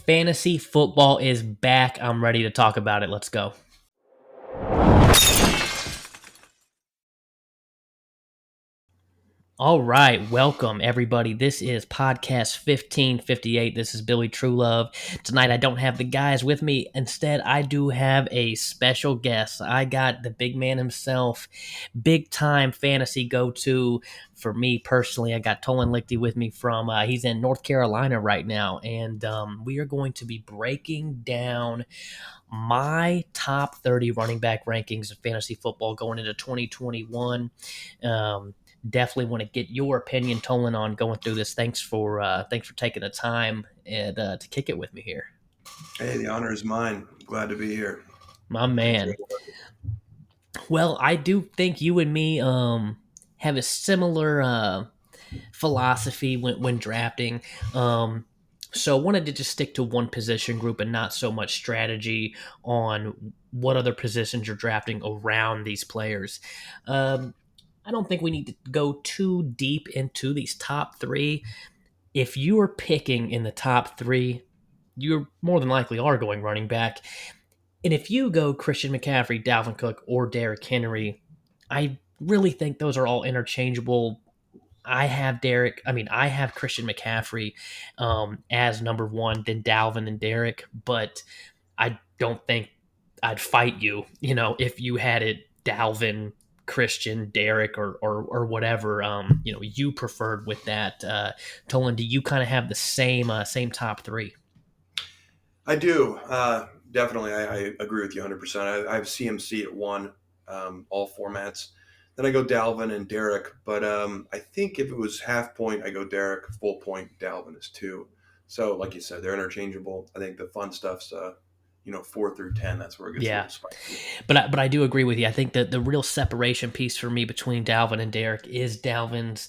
Fantasy football is back. I'm ready to talk about it. Let's go. All right, welcome everybody. This is podcast 1558. This is Billy Truelove. Tonight I don't have the guys with me. Instead, I do have a special guest. I got the big man himself, big time fantasy go-to for me personally. I got Tolan Lichty with me from, he's in North Carolina right now, and we are going to be breaking down my top 30 running back rankings of fantasy football going into 2021. Definitely want to get your opinion, Tolan, on going through this. Thanks for taking the time and to kick it with me here. Hey, the honor is mine. Glad to be here. My man. Well, I do think you and me have a similar philosophy when drafting. So I wanted to just stick to one position group and not so much strategy on what other positions you're drafting around these players. I don't think we need to go too deep into these top three. If you are picking in the top three, you more than likely are going running back. And if you go Christian McCaffrey, Dalvin Cook, or Derrick Henry, I really think those are all interchangeable. I have Christian McCaffrey as number one, then Dalvin and Derrick, but I don't think I'd fight you, if you had it Dalvin, Christian, Derrick, or whatever, you preferred with that. Tolan, do you kind of have the same top three? I do. Definitely. I agree with you 100%. I have CMC at one, all formats. Then I go Dalvin and Derrick. But I think if it was half point, I go Derrick. Full point, Dalvin is two. So, like you said, they're interchangeable. I think the fun stuff's 4 through 10. That's where it gets a little spicy. But I do agree with you. I think that the real separation piece for me between Dalvin and Derrick is Dalvin's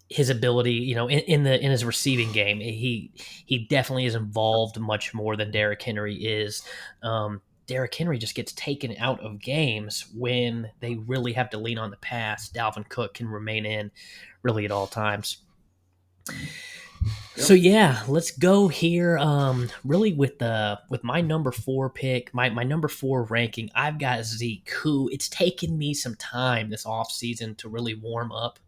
his ability, in his receiving game. He definitely is involved much more than Derrick Henry is. Derrick Henry just gets taken out of games when they really have to lean on the pass. Dalvin Cook can remain in really at all times. Yep. So yeah, let's go here. Really with my number 4 pick, my number 4 ranking, I've got Zeke, who it's taken me some time this offseason to really warm up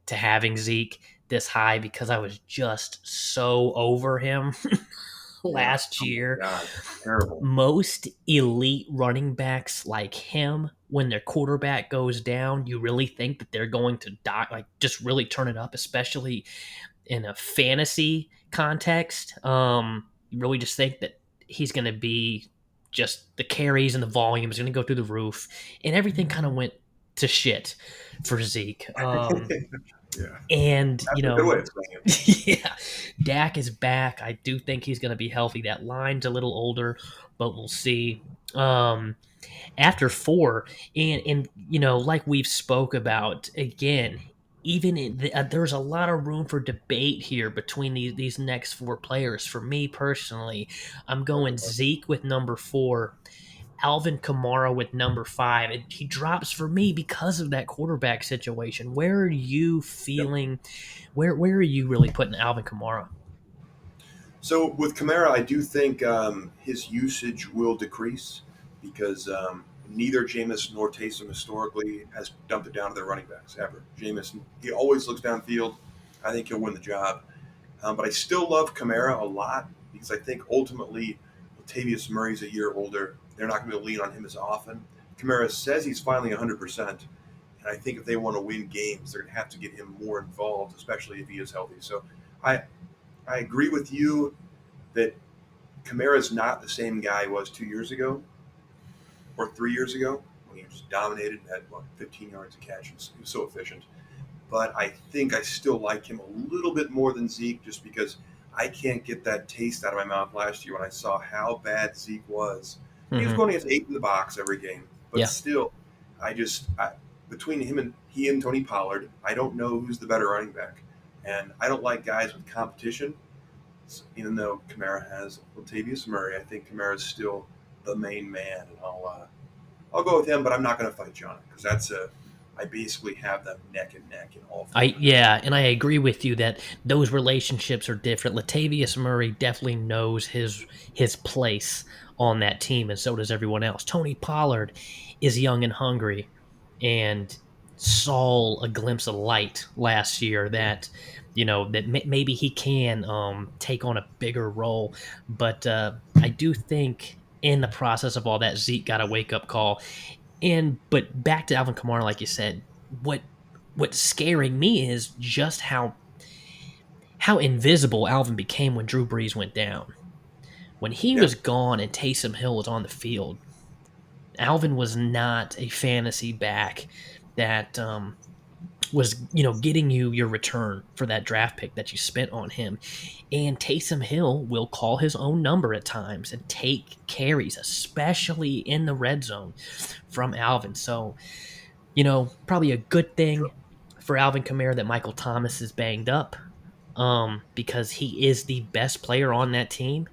to having Zeke this high because I was just so over him last year. God, terrible. Most elite running backs like him, when their quarterback goes down, you really think that they're going to die, like just really turn it up, especially in a fantasy context. You really just think that he's going to be just the carries and the volume is going to go through the roof, and everything kind of went to shit for Zeke. Yeah. And, That's a good way of saying it. yeah, Dak is back. I do think he's going to be healthy. That line's a little older, but we'll see. After 4, and like we've spoke about, again, there's a lot of room for debate here between these next 4 players. For me personally, I'm going Zeke with number 4, Alvin Kamara with number 5. He drops for me because of that quarterback situation. Where are you feeling? Where are you really putting Alvin Kamara? So with Kamara, I do think his usage will decrease because neither Jameis nor Taysom historically has dumped it down to their running backs ever. Jameis, he always looks downfield. I think he'll win the job. But I still love Kamara a lot because I think ultimately Latavius Murray's a year older. They're not going to lean on him as often. Kamara says he's finally 100%. And I think if they want to win games, they're going to have to get him more involved, especially if he is healthy. So I agree with you that Kamara is not the same guy he was 2 years ago or 3 years ago when he just dominated and had 15 yards a catch. He was so efficient. But I think I still like him a little bit more than Zeke just because I can't get that taste out of my mouth last year when I saw how bad Zeke was. Mm-hmm. He was going against 8 in the box every game. But still, between him and Tony Pollard, I don't know who's the better running back. And I don't like guys with competition. Even though Kamara has Latavius Murray, I think Kamara is still the main man, and I'll go with him. But I'm not going to fight you on it because I basically have them neck and neck in all I formats. yeah, and I agree with you that those relationships are different. Latavius Murray definitely knows his place on that team, and so does everyone else. Tony Pollard is young and hungry, and saw a glimpse of light last year that maybe he can take on a bigger role. But I do think in the process of all that, Zeke got a wake up call. And but back to Alvin Kamara, like you said, what's scaring me is just how invisible Alvin became when Drew Brees went down. When he Yeah, was gone and Taysom Hill was on the field, Alvin was not a fantasy back that was getting you your return for that draft pick that you spent on him. And Taysom Hill will call his own number at times and take carries, especially in the red zone from Alvin. So probably a good thing for Alvin Kamara that Michael Thomas is banged up, because he is the best player on that team.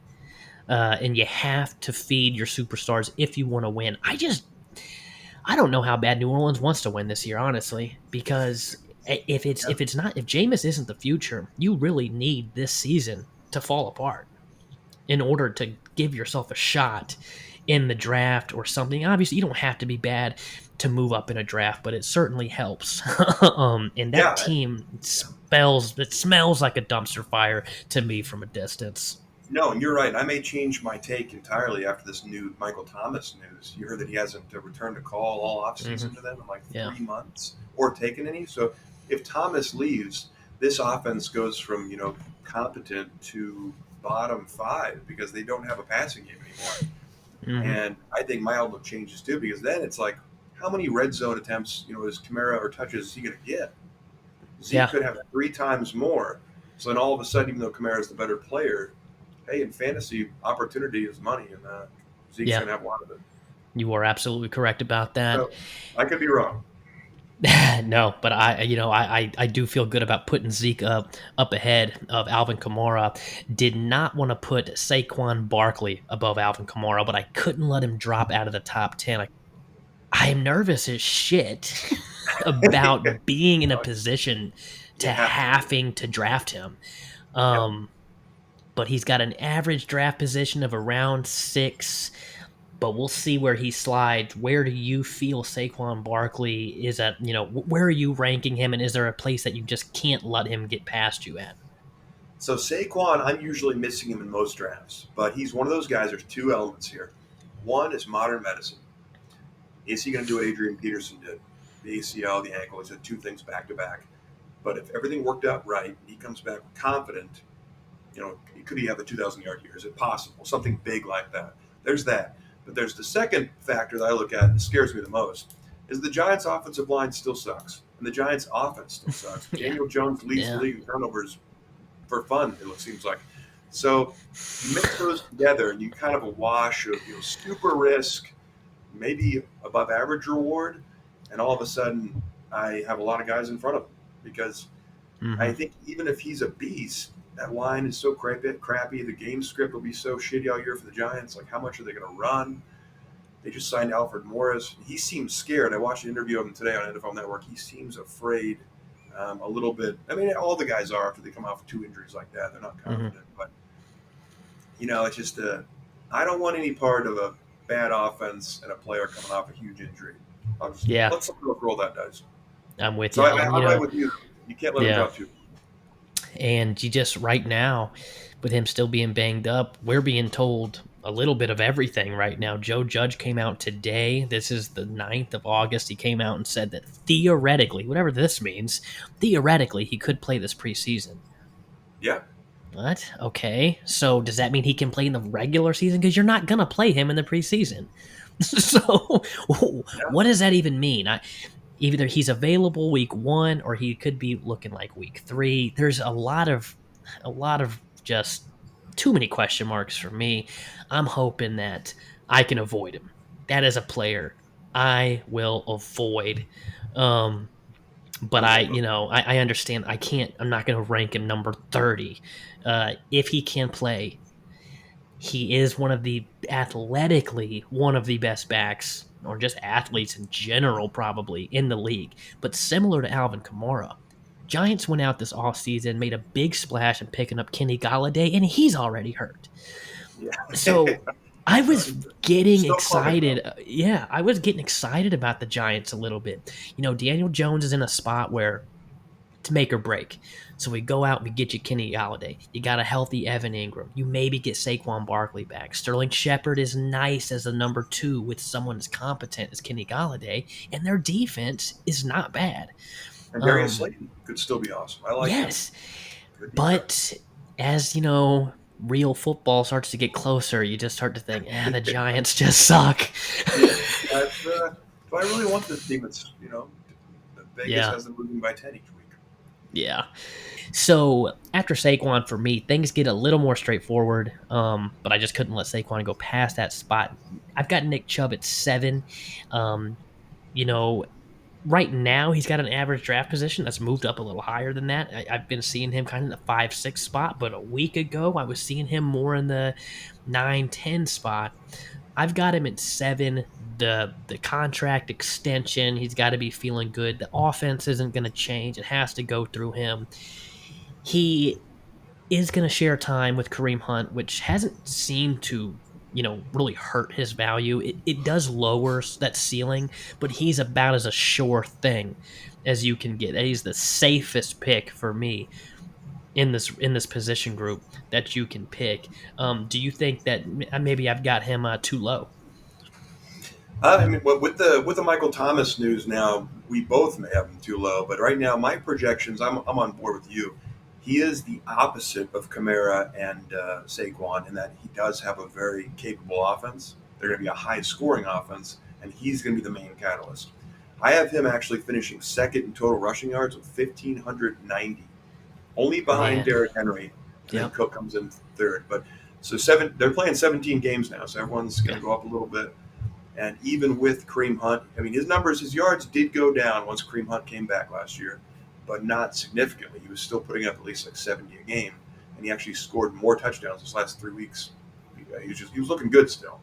And you have to feed your superstars if you want to win. I don't know how bad New Orleans wants to win this year, honestly, because yeah, if Jameis isn't the future, you really need this season to fall apart in order to give yourself a shot in the draft or something. Obviously, you don't have to be bad to move up in a draft, but it certainly helps. And that yeah. team Yeah. smells like a dumpster fire to me from a distance. No, and you're right. I may change my take entirely after this new Michael Thomas news. You heard that he hasn't returned a call all Hmm. offseason to them in like Yeah, 3 months or taken any. So if Thomas leaves, this offense goes from, competent to bottom five because they don't have a passing game anymore. hmm, And I think my outlook changes too because then it's like, how many red zone attempts, is Kamara or touches is he going to get? Zeke yeah, could have 3 times more. So then all of a sudden, even though Kamara is the better player, hey, in fantasy, opportunity is money, and Zeke's yeah. going to have a lot of it. You are absolutely correct about that. So I could be wrong. No, but I do feel good about putting Zeke up ahead of Alvin Kamara. Did not want to put Saquon Barkley above Alvin Kamara, but I couldn't let him drop out of the top 10. I am nervous as shit about being in a position You to have to be. having to draft him. Yep. Um, but he's got an average draft position of around 6, but we'll see where he slides. Where do you feel Saquon Barkley is at? Where are you ranking him, and is there a place that you just can't let him get past you at? So Saquon, I'm usually missing him in most drafts, but he's one of those guys. There's two elements here. One is modern medicine. Is he going to do what Adrian Peterson did? The ACL, the ankle. He said two things back to back. But if everything worked out right, he comes back confident. Could he have a 2,000-yard year? Is it possible? Something big like that. There's that. But there's the second factor that I look at that scares me the most is the Giants' offensive line still sucks, and the Giants' offense still sucks. Yeah, Daniel Jones leads the yeah, league in turnovers for fun. It seems like. So you mix those together, and you kind of a wash of super risk, maybe above average reward, and all of a sudden I have a lot of guys in front of him because I hmm, think even if he's a beast, that line is so crappy. The game script will be so shitty all year for the Giants. Like, how much are they going to run? They just signed Alfred Morris. He seems scared. I watched an interview of him today on NFL Network. He seems afraid a little bit. I mean, all the guys are after they come off of 2 injuries like that. They're not hmm. confident. But, it's just I don't want any part of a bad offense and a player coming off a huge injury. I'll just Yeah, let someone else roll that dice. I'm with So you. And I'm right with you. You can't let him yeah, drop two. and you just right now, with him still being banged up, we're being told a little bit of everything right now. Joe Judge came out today. This is the 9th of August. He came out and said that theoretically, whatever this means, theoretically, he could play this preseason. Yeah. What? Okay. So does that mean he can play in the regular season? Because you're not going to play him in the preseason. So Yeah. what does that even mean? Either he's available week 1 or he could be looking like week 3. There's a lot of just too many question marks for me. I'm hoping that I can avoid him. That is a player I will avoid. Um, but I'm in that boat. I understand. I'm not going to rank him number 30. If he can play, he is athletically one of the best backs or just athletes in general, probably in the league. But similar to Alvin Kamara, Giants went out this offseason, made a big splash in picking up Kenny Galladay, and he's already hurt. Yeah. So I was getting Still clubbing excited. though. Yeah, I was getting excited about the Giants a little bit. Daniel Jones is in a spot where to make or break. So we go out, we get you Kenny Galladay. You got a healthy Evan Ingram. You maybe get Saquon Barkley back. Sterling Shepard is nice as a number 2 with someone as competent as Kenny Galladay, and their defense is not bad. And Darius Um, Slayton could still be awesome. I like him. yes, Good deep threat. but as real football starts to get closer, you just start to think, the Giants just suck. Yeah. Do I really want this team that's, Vegas Yeah, has them losing by 10 each week? yeah. So after Saquon, for me, things get a little more straightforward. But I just couldn't let Saquon go past that spot. I've got Nick Chubb at 7. Um, you know, right now he's got an average draft position that's moved up a little higher than that. I've been seeing him kind of in the 5-6 spot, but a week ago I was seeing him more in the 9-10 spot. I've got him at 7. The contract extension, he's got to be feeling good. The offense isn't going to change. It has to go through him. He is going to share time with Kareem Hunt, which hasn't seemed to, really hurt his value. It does lower that ceiling, but he's about as a sure thing as you can get. He's the safest pick for me in this position group that you can pick. Do you think that maybe I've got him too low? I mean, with the Michael Thomas news now, we both may have him too low. But right now, my projections, I'm on board with you. He is the opposite of Kamara and Saquon in that he does have a very capable offense. They're going to be a high scoring offense, and he's going to be the main catalyst. I have him actually finishing second in total rushing yards with 1,590, only behind Man, Derrick Henry, and then yep, Cook comes in third. But so they're playing 17 games now, so everyone's going yeah, to go up a little bit. And even with Kareem Hunt, I mean, his yards did go down once Kareem Hunt came back last year, but not significantly. He was still putting up at least like 70 a game, and he actually scored more touchdowns this last 3 weeks. He was looking good still.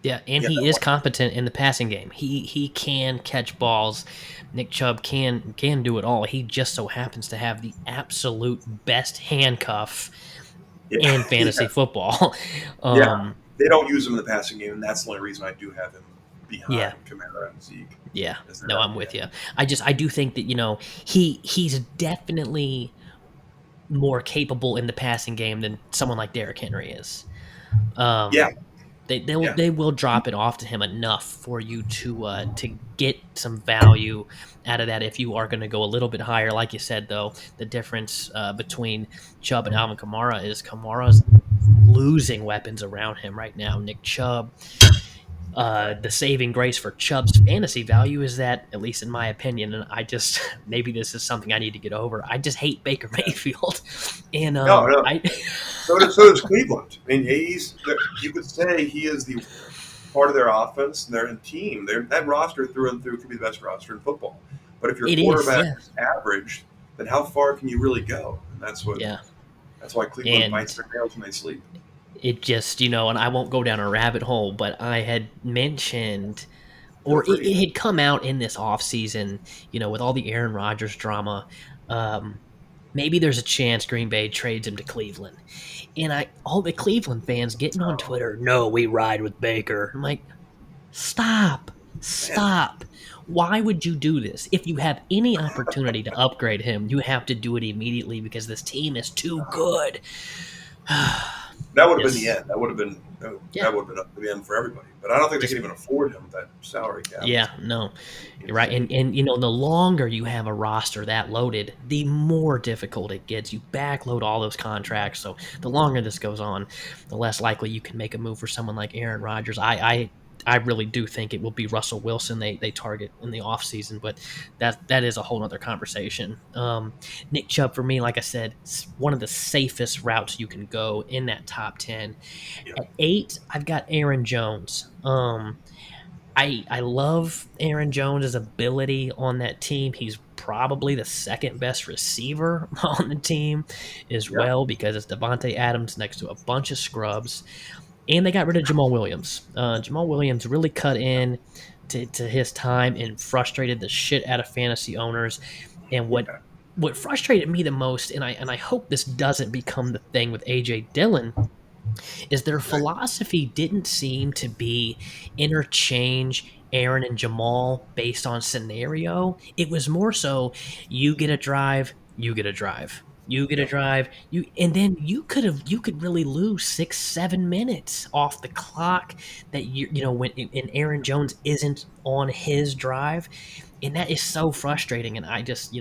yeah, and Yeah, he that is one. competent in the passing game. He can catch balls. Nick Chubb can do it all. He just so happens to have the absolute best handcuff Yeah, in yeah, fantasy football. yeah. um, They don't use him in the passing game, and that's the only reason I do have him yeah, behind Kamara and Zeke. yeah. Is No, that I'm with yeah, you. I do think that he's definitely more capable in the passing game than someone like Derrick Henry is. yeah, Um, they yeah. they will drop it off to him enough for you to get some value out of that if you are going to go a little bit higher. Like you said, though, the difference between Chubb and Alvin Kamara is Kamara's losing weapons around him right now. Nick Chubb, Right. the saving grace for Chubb's fantasy value is that, at least in my opinion, and I just maybe this is something I need to get over. I just hate Baker Yeah. Mayfield, and No, no. I So does Cleveland. I mean, you could say he is the part of their offense and their team. That roster through and through could be the best roster in football. But if your it is, quarterback yeah, is average, then how far can you really go? And yeah, that's why Cleveland bites and their nails when they sleep. it just and I won't go down a rabbit hole, but I had mentioned, Feel or it free. had come out in this off season, with all the Aaron Rodgers drama. um, Maybe there's a chance Green Bay trades him to Cleveland, and all the Cleveland fans getting on Oh Twitter, no, we ride with Baker. I'm like, stop, man, stop. Why would you do this? If you have any opportunity to upgrade him, you have to do it immediately because this team is too good. that would have been the Just end. That would have been yeah, that would have been up to the end for everybody. But I don't think they just can even afford him with that salary cap. yeah, It's no, you're right. insane. And the longer you have a roster that loaded, the more difficult it gets. You backload all those contracts, so the longer this goes on, the less likely you can make a move for someone like Aaron Rodgers. I really do think it will be Russell Wilson they target in the offseason, but that is a whole other conversation. Nick Chubb for me, like I said, one of the safest routes you can go in that top 10. Yeah, At 8, I've got Aaron Jones. I love Aaron Jones' ability on that team. He's probably the second best receiver on the team as yeah, well because it's Devontae Adams next to a bunch of scrubs. And they got rid of Jamal Williams. Jamal Williams really cut in. to his time and frustrated the shit out of fantasy owners. And Yeah. what frustrated me the most, and I hope this doesn't become the thing with AJ Dillon, is their Okay. philosophy didn't seem to be interchange Aaron and Jamal based on scenario. It was more so you get a drive, you get a drive. You get a Yep. drive, and then you could really lose 6, 7 minutes off the clock that you know when and Aaron Jones isn't on his drive, and that is so frustrating. And I just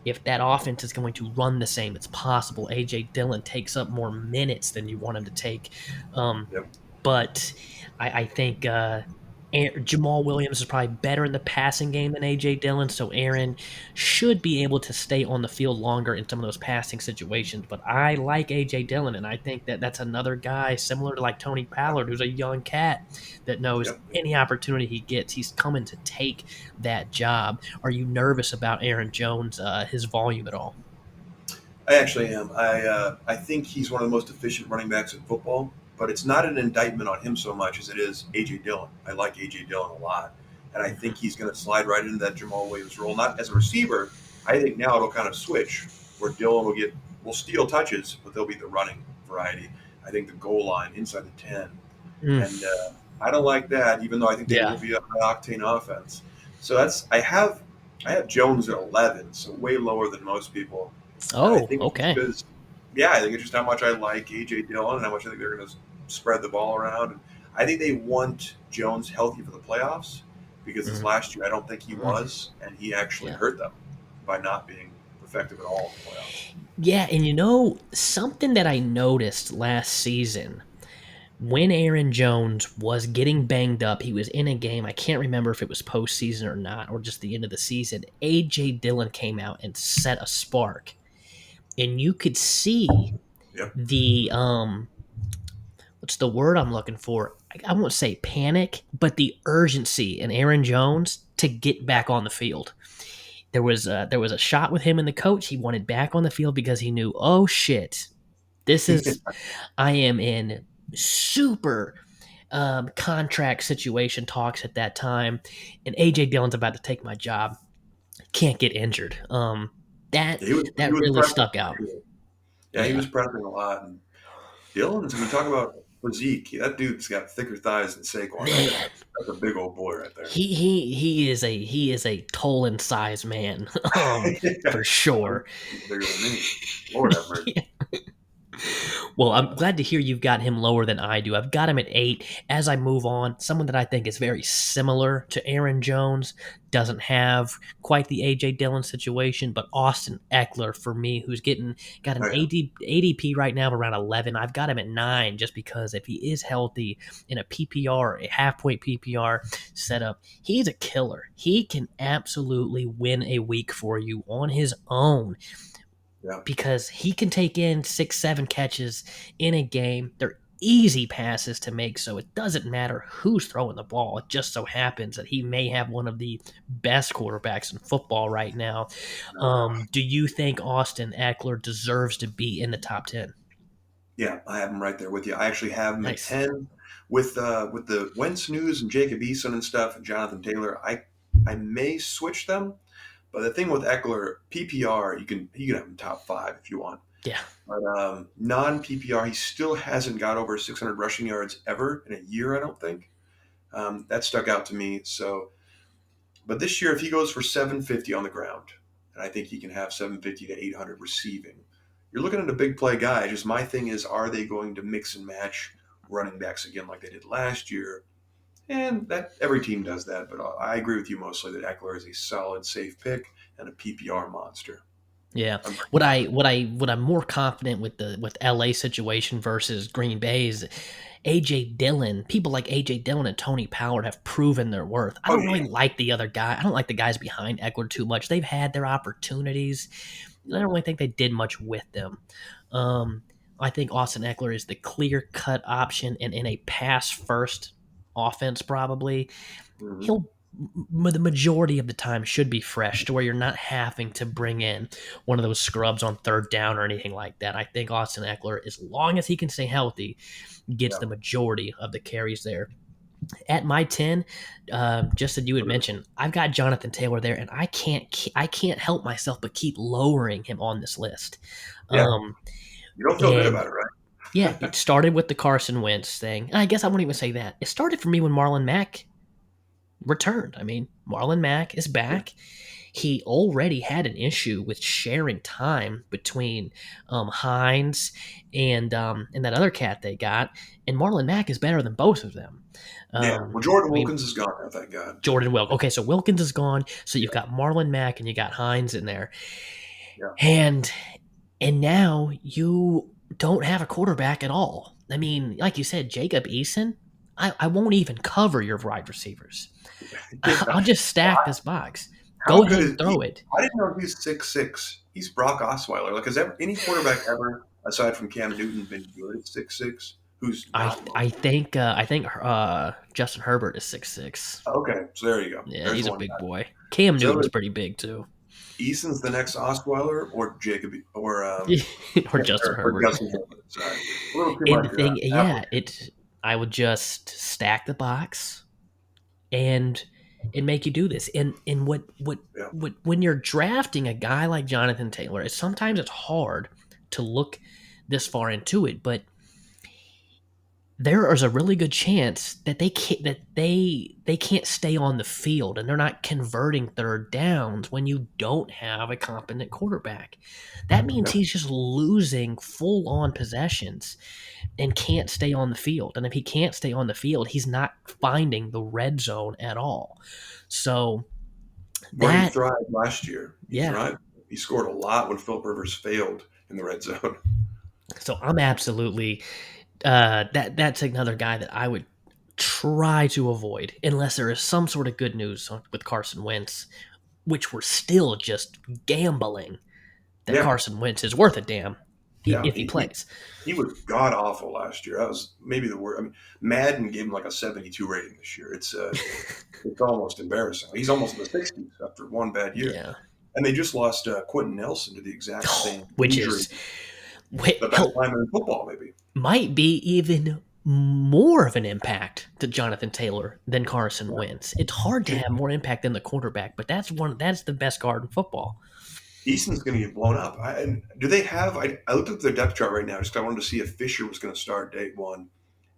if that offense is going to run the same, it's possible AJ Dillon takes up more minutes than you want him to take. Um, Yep. but I think Jamal Williams is probably better in the passing game than AJ Dillon, so Aaron should be able to stay on the field longer in some of those passing situations. But I like AJ Dillon, and I think that that's another guy similar to like Tony Pollard, who's a young cat that knows Yep. any opportunity he gets, he's coming to take that job. Are you nervous about Aaron Jones, his volume at all? I actually am. I think he's one of the most efficient running backs in football, but it's not an indictment on him so much as it is AJ Dillon. I like AJ Dillon a lot, and I think Mhm. he's going to slide right into that Jamal Williams role. Not as a receiver. I think now it'll kind of switch where Dillon will steal touches, but they'll be the running variety. I think the goal line inside the 10, Mm, and I don't like that. Even though I think they yeah. will be a high octane offense. So I have Jones at 11, so way lower than most people. And I Oh, think it's okay. because, yeah, I think it's just how much I like AJ Dillon and how much I think they're going to spread the ball around. And I think they want Jones healthy for the playoffs because this Mhm. last year I don't think he Mm, was, and he actually yeah. hurt them by not being effective at all in the playoffs. Yeah, and something that I noticed last season when Aaron Jones was getting banged up, he was in a game. I can't remember if it was postseason or not, or just the end of the season. AJ Dillon came out and set a spark, and you could see Yep. the what's the word I'm looking for? I won't say panic, but the urgency in Aaron Jones to get back on the field. There was a shot with him and the coach. He wanted back on the field because he knew, oh shit, this is I am in super contract situation talks at that time, and AJ Dillon's about to take my job. Can't get injured. Yeah, he That was really pressing stuck for out. sure. Yeah, he Yeah, was pressing a lot. And Dillon's, when you talk about physique, that dude's got thicker thighs than Saquon right man, there. That's a big old boy right there. he is a Tolan size man, Yeah. for I'm sure. bigger than me. Lord have mercy. Well, I'm glad to hear you've got him lower than I do. I've got him at 8. As I move on, someone that I think is very similar to Aaron Jones, doesn't have quite the AJ Dillon situation, but Austin Eckler for me, who's got an Oh, yeah. ADP right now of around 11. I've got him at 9 just because if he is healthy in a PPR, a half point PPR setup, he's a killer. He can absolutely win a week for you on his own Yeah. because he can take in 6, 7 catches in a game. They're easy passes to make, so it doesn't matter who's throwing the ball. It just so happens that he may have one of the best quarterbacks in football right now. No doubt. Do you think Austin Eckler deserves to be in the top 10? Yeah, I have him right there with you. I actually have him at Nice. 10 with the Wentz news and Jacob Eason and stuff and Jonathan Taylor. I may switch them, but the thing with Eckler, PPR, you can have him top 5 if you want. Yeah. But non PPR, he still hasn't got over 600 rushing yards ever in a year. I don't think that stuck out to me. So, but this year, if he goes for 750 on the ground, and I think he can have 750 to 800 receiving, you're looking at a big play guy. Just my thing is, are they going to mix and match running backs again like they did last year? And that every team does that. But I agree with you mostly that Eckler is a solid, safe pick and a PPR monster. Yeah. I'm What I'm more confident with the with LA situation versus Green Bay's AJ Dillon, people like AJ Dillon and Tony Pollard have proven their worth. I Oh don't yeah, really like the other guy. I don't like the guys behind Eckler too much. They've had their opportunities. I don't really think they did much with them. Um, I think Austin Eckler is the clear cut option, and in a pass first offense, probably hmm he'll the majority of the time should be fresh to where you're not having to bring in one of those scrubs on third down or anything like that. I think Austin Eckler, as long as he can stay healthy, gets yeah, the majority of the carries there. At my 10, just that you had mentioned, I've got Jonathan Taylor there, and I can't help myself but keep lowering him on this list. Yeah, Um, you don't feel good and about it, yeah, right? it started with the Carson Wentz thing. I guess I won't even say that. It started for me when Marlon Mack returned. I mean, Marlon Mack is Yeah, back. He already had an issue with sharing time between Hines and that other cat they got, and Marlon Mack is better than both of them. yeah. Um, Well, Jordan I mean, Wilkins is gone now, thank God. Jordan Wilkins. Okay, so Wilkins is gone. So you've Yeah, got Marlon Mack and you got Hines in there, yeah. and now you don't have a quarterback at all. I mean, like you said, Jacob Eason. I won't even cover your wide receivers. Yeah. I'll just stack this box. How Go good ahead is and he? throw it. I didn't know he's 6'6". He's Brock Osweiler. Like, has any quarterback ever, aside from Cam Newton, been good at 6'6"? Who's not most? I think Justin Herbert is 6'6". Okay, so there you go. Yeah, There's he's a one big guy. boy. Cam So Newton's pretty big too. Eason's the next Osweiler, or Jacob, or Or Justin or Herbert. Justin Herbert. Sorry, a little too And much the thing, apple. yeah, I would just stack the box and make you do this. And Yeah, what when you're drafting a guy like Jonathan Taylor, sometimes it's hard to look this far into it, but there is a really good chance that they can't stay on the field and they're not converting third downs when you don't have a competent quarterback. That means yeah, he's just losing full on possessions and can't stay on the field. And if he can't stay on the field, he's not finding the red zone at all. So where he that thrived last year. He yeah. thrived. He scored a lot when Philip Rivers failed in the red zone. So I'm absolutely that's another guy that I would try to avoid unless there is some sort of good news with Carson Wentz, which we're still just gambling that Yeah, Carson Wentz is worth a damn yeah. if he He, plays. he was god awful last year. That was maybe the worst. I mean, Madden gave him like a 72 rating this year. It's almost embarrassing. He's almost in the 60s after one bad year. Yeah, And they just lost Quentin Nelson to the exact same which injury. is The best hell lineman in football, maybe. might be even more of an impact to Jonathan Taylor than Carson Yeah. Wentz. It's hard to have more impact than the quarterback, but that's the best guard in football. Easton's going to get blown up. And do they have? I looked at their depth chart right now just 'cause I wanted to see if Fisher was going to start day one,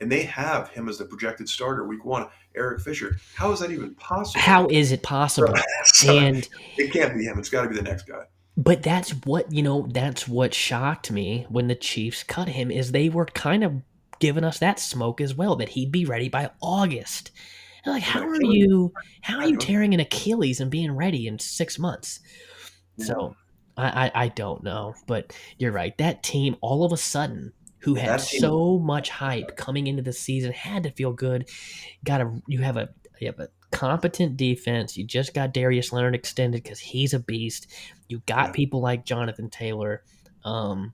and they have him as the projected starter week one. Eric Fisher. How is that even possible? How is it possible? So And it can't be him. It's got to be the next guy. but that's what shocked me when the Chiefs cut him is they were kind of giving us that smoke as well that he'd be ready by August. And like, With an Achilles. how are you tearing an Achilles and being ready in 6 months? Yeah. So I don't know, but you're right. That team all of a sudden who Yeah, had that team. so much hype coming into the season had to feel good. You have a competent defense. You just got Darius Leonard extended because he's a beast. You got Yeah. people like Jonathan Taylor. Um,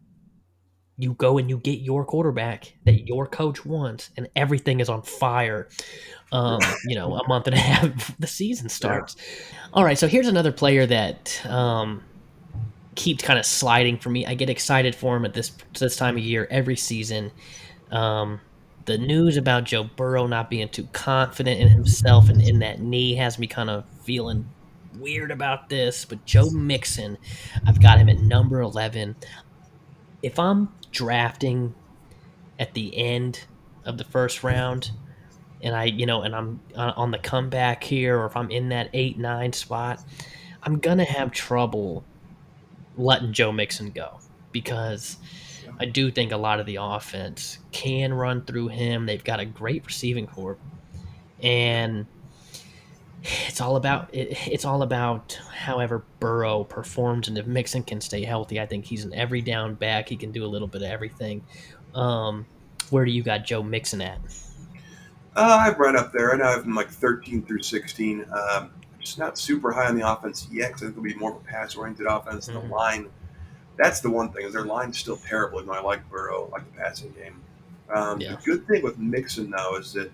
you go and you get your quarterback that your coach wants, and everything is on fire. A month and a half before the season Yeah. starts. All right, so here's another player that keeps kind of sliding for me. I get excited for him at this time of year every season. Um, the news about Joe Burrow not being too confident in himself and in that knee has me kind of feeling weird about this. But Joe Mixon, I've got him at number 11. If I'm drafting at the end of the first round and I'm on the comeback here, or if I'm in that 8-9 spot, I'm going to have trouble letting Joe Mixon go because Yeah. I do think a lot of the offense can run through him. They've got a great receiving corps, Yeah. and it's all about however Burrow performs, and if Mixon can stay healthy, I think he's an every down back. He can do a little bit of everything. Where do you got Joe Mixon at? I've right up there. I know I've been like 13 through 16. Just not super high on the offense yet because I think it'll be more of a pass-oriented offense. And the Mhm. line, that's the one thing, is their line's still terrible, even though I like Burrow, I like the passing game. The Yeah. good thing with Mixon, though, is that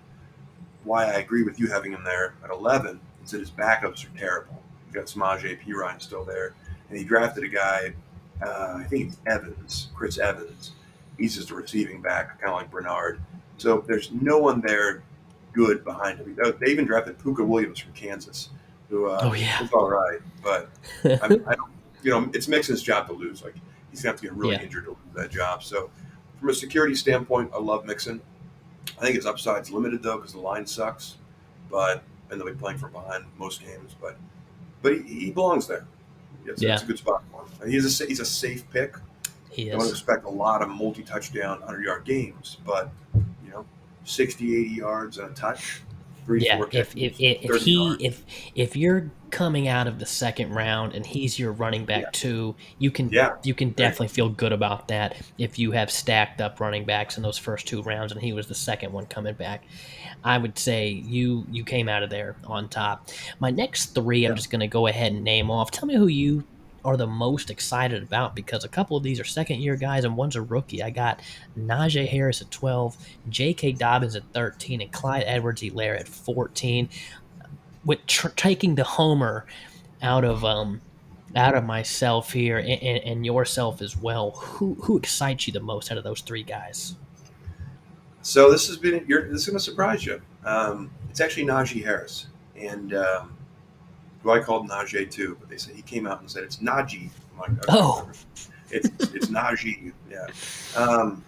why I agree with you having him there at 11 is that his backups are terrible. You've got Samaje Perine still there. And he drafted a guy, I think it's Evans, Chris Evans. He's just a receiving back, kind of like Bernard. So there's no one there good behind him. They even drafted Puka Williams from Kansas, who Oh yeah, was all right, but I don't. It's Mixon's job to lose. Like he's gonna have to get really yeah, injured to lose that job. So, from a security standpoint, I love Mixon. I think his upside's limited though because the line sucks, but and they'll be playing from behind most games. But he belongs there. It's yeah. a good spot for him. He's a safe pick. He Don't is. expect a lot of multi-touchdown, 100-yard games, but you know, 60, 80 yards and a touch, three, Yeah, four catches, if 30 he yards. if you're coming out of the second round and he's your running Yeah, back too, yeah, you can there you go. definitely feel good about that if you have stacked up running backs in those first two rounds and he was the second one coming back. I would say you came out of there on top. My next three, I'm Yeah. just going to go ahead and name off. Tell me who you are the most excited about because a couple of these are second year guys and one's a rookie. I got Najee Harris at 12, J.K. Dobbins at 13, and Clyde Edwards-Helaire at 14. With taking the homer out of myself here and yourself as well, who excites you the most out of those three guys? So this is going to surprise you. It's actually Najee Harris, and who I called Najee too, but they said he came out and said it's Najee. I'm like, okay, Oh, whatever. It's Najee. Yeah. Um,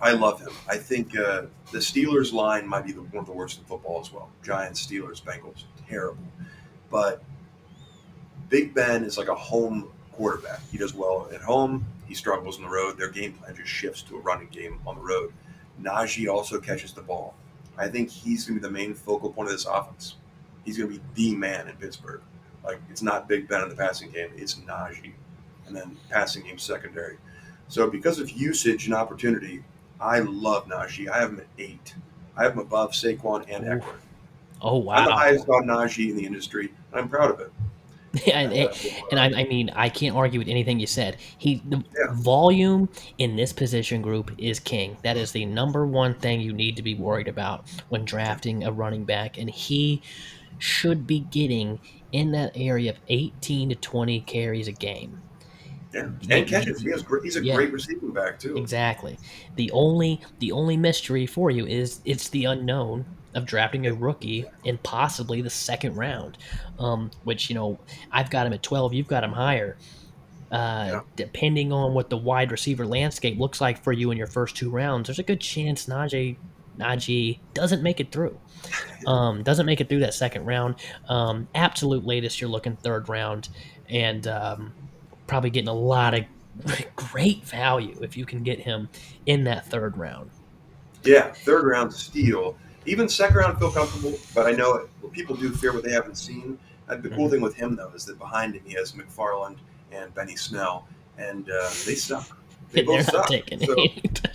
I love him. I think the Steelers line might be one of the worst in football as well. Giants, Steelers, Bengals, terrible. But Big Ben is like a home quarterback. He does well at home. He struggles on the road. Their game plan just shifts to a running game on the road. Najee also catches the ball. I think he's going to be the main focal point of this offense. He's going to be the man in Pittsburgh. Like it's not Big Ben in the passing game. It's Najee, and then passing game secondary. So because of usage and opportunity, I love Najee. I have him at 8. I have him above Saquon and ooh, Eckler. oh I'm the wow. highest on Najee in the industry, and I'm proud of it. and, And and I mean, I can't argue with anything you said. The yeah, volume in this position group is king. That is the number one thing you need to be worried about when yeah, drafting a running back, and he should be getting in that area of 18 to 20 carries a game. yeah, You, and you, catches. He's a yeah, great receiving back too. exactly. The only mystery for you is it's the unknown of drafting a Yeah, rookie in possibly the second round. Which I've got him at 12. You've got him higher. yeah, Depending on what the wide receiver landscape looks like for you in your first two rounds, there's a good chance Najee doesn't make it through. Doesn't make it through that second round. Absolute latest, you're looking third round, and probably getting a lot of great value if you can get him in that third round. yeah. Third round steal. Even second round feel comfortable, but I know people do fear what they haven't seen. And the cool Mhm. thing with him though is that behind him he has McFarland and Benny Snell, and they suck. They both They're not suck. taking So it.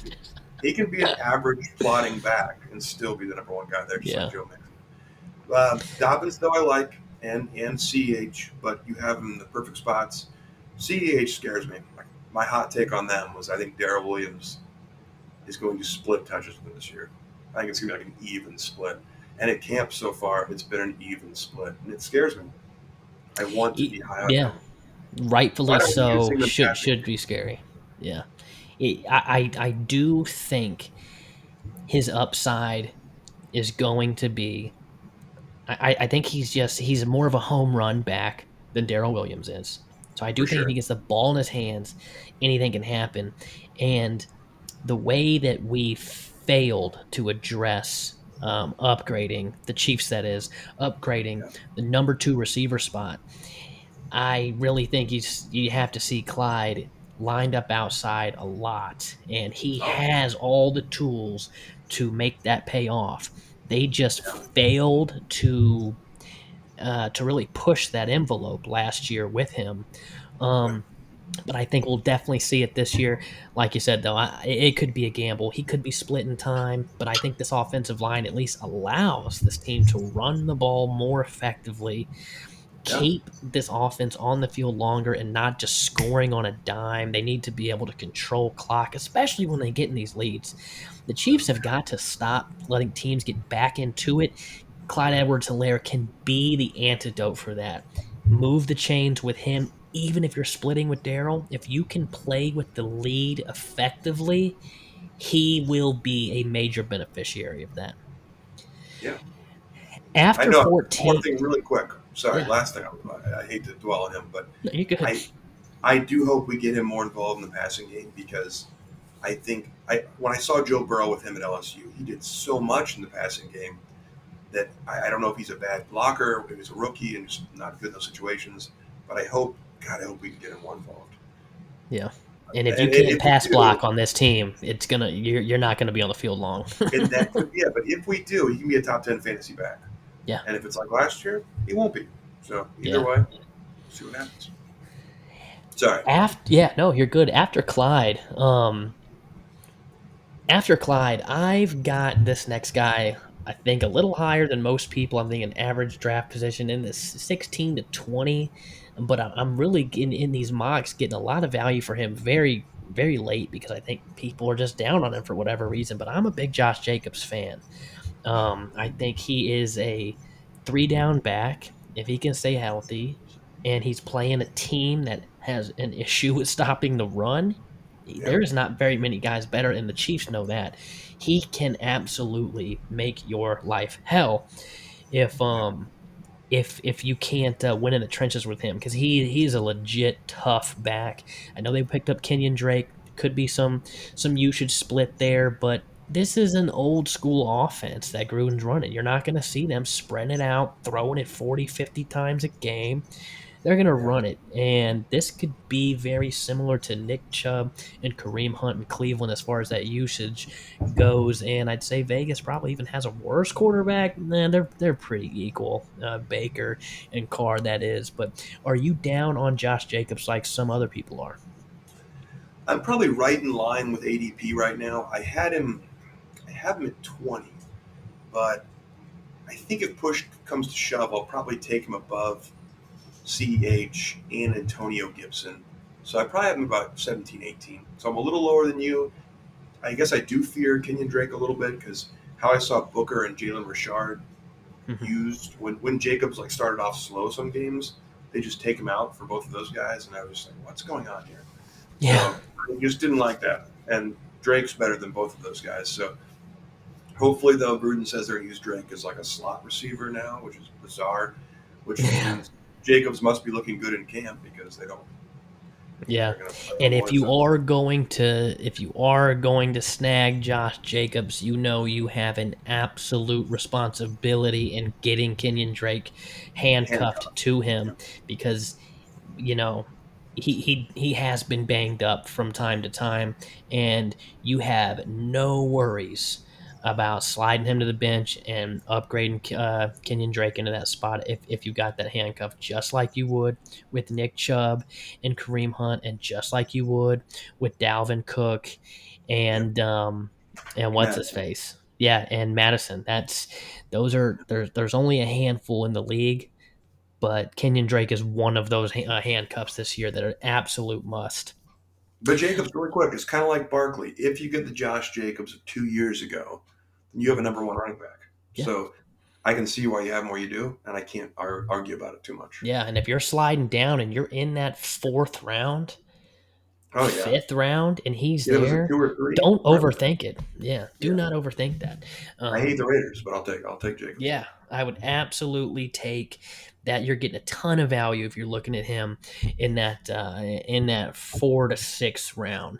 he can be an average plotting back and still be the number one guy there, just like Yeah. Joe Mixon. Dobbins, though, I like, and CH, but you have them in the perfect spots. CEH scares me. My hot take on them was I think Darryl Williams is going to split touches with them this year. I think it's going to be like an even split. And at camp so far, it's been an even split, and it scares me. I want to be high on Yeah, him. Why rightfully don't we use so. him in passing? Should be scary. Yeah, I do think his upside is going to be. I think he's more of a home run back than Darrell Williams is. So I do For think if he sure. gets the ball in his hands, anything can happen. And the way that we failed to address upgrading the Chiefs, that is upgrading Yeah. the number two receiver spot, I really think you have to see Clyde lined up outside a lot, and he Oh, has all the tools to make that pay off. They just yeah. failed to really push that envelope last year with him. Yeah. Um, but I think we'll definitely see it this year. Like you said, though, it could be a gamble. He could be split in time, but I think this offensive line at least allows this team to run the ball more effectively, Yeah. keep this offense on the field longer, and not just scoring on a dime. They need to be able to control clock, especially when they get in these leads. The Chiefs have got to stop letting teams get back into it. Clyde Edwards-Helaire can be the antidote for that. Move the chains with him, even if you're splitting with Darryl. If you can play with the lead effectively, he will be a major beneficiary of that. Yeah, I After know. One more 14, thing, really quick. Sorry, yeah, last thing. I hate to dwell on him, but no, you're good. I do hope we get him more involved in the passing game because I think when I saw Joe Burrow with him at LSU, he did so much in the passing game that I don't know if he's a bad blocker, if he's a rookie and just not good in those situations. But God, I hope we can get him more involved. Yeah. And if you And can't if we pass block do, on this team, you're not gonna be on the field long. and that could yeah, but if we do, he can be a top 10 fantasy back. Yeah. And if it's like last year, he won't be. So either Yeah. way, we'll see what happens. Sorry. No, you're good. After Clyde, I've got this next guy. I think a little higher than most people. I'm thinking average draft position in this 16 to 20, but I'm really in these mocks getting a lot of value for him very very late because I think people are just down on him for whatever reason. But I'm a big Josh Jacobs fan. I think he is a three down back if he can stay healthy, and he's playing a team that has an issue with stopping the run. Yeah. There is not very many guys better, and the Chiefs know that. He can absolutely make your life hell if Yeah. if you can't win in the trenches with him because he's a legit tough back. I know they picked up Kenyon Drake. Could be some usage split there, but this is an old school offense that Gruden's running. You're not going to see them spreading it out, throwing it 40, 50 times a game. They're going to Yeah. run it. And this could be very similar to Nick Chubb and Kareem Hunt in Cleveland as far as that usage goes. And I'd say Vegas probably even has a worse quarterback. Nah, they're pretty equal, Baker and Carr, that is. But are you down on Josh Jacobs like some other people are? I'm probably right in line with ADP right now. I have him at 20, but I think if push comes to shove, I'll probably take him above CEH and Antonio Gibson. So I probably have him about 17, 18. So I'm a little lower than you. I guess I do fear Kenyon Drake a little bit because how I saw Booker and Jalen Richard Mhm. used when Jacobs like started off slow some games, they just take him out for both of those guys, and I was just like, what's going on here? Yeah. So I just didn't like that. And Drake's better than both of those guys. So hopefully, though, Gruden says they're going to use Drake as like a slot receiver now, which is bizarre, which Yeah. means Jacobs must be looking good in camp because they don't. Yeah. They're going to play And him more. So if you are going to snag Josh Jacobs, you know you have an absolute responsibility in getting Kenyon Drake handcuffed handcuffed. to Yeah. him because you know he has been banged up from time to time, and you have no worries about sliding him to the bench and upgrading Kenyon Drake into that spot if you got that handcuff, just like you would with Nick Chubb and Kareem Hunt, and just like you would with Dalvin Cook Yep. and what's his Madison. face, yeah, and Madison. Those are there's only a handful in the league, but Kenyon Drake is one of those handcuffs this year that are absolute must. But Jacobs, really quick, it's kind of like Barkley. If you get the Josh Jacobs of 2 years ago, then you have a number one running back. Yeah, So I can see why you have him where you do, and I can't argue about it too much. yeah, and if you're sliding down and you're in that fourth round, Oh yeah, fifth round, and he's yeah. Was it there, 2 or 3? don't Right. overthink it. Yeah, do Yeah. not overthink that. I hate Um, the Raiders, but I'll take Jacobs. yeah, I would absolutely take that. You're getting a ton of value if you're looking at him in that 4 to 6 round.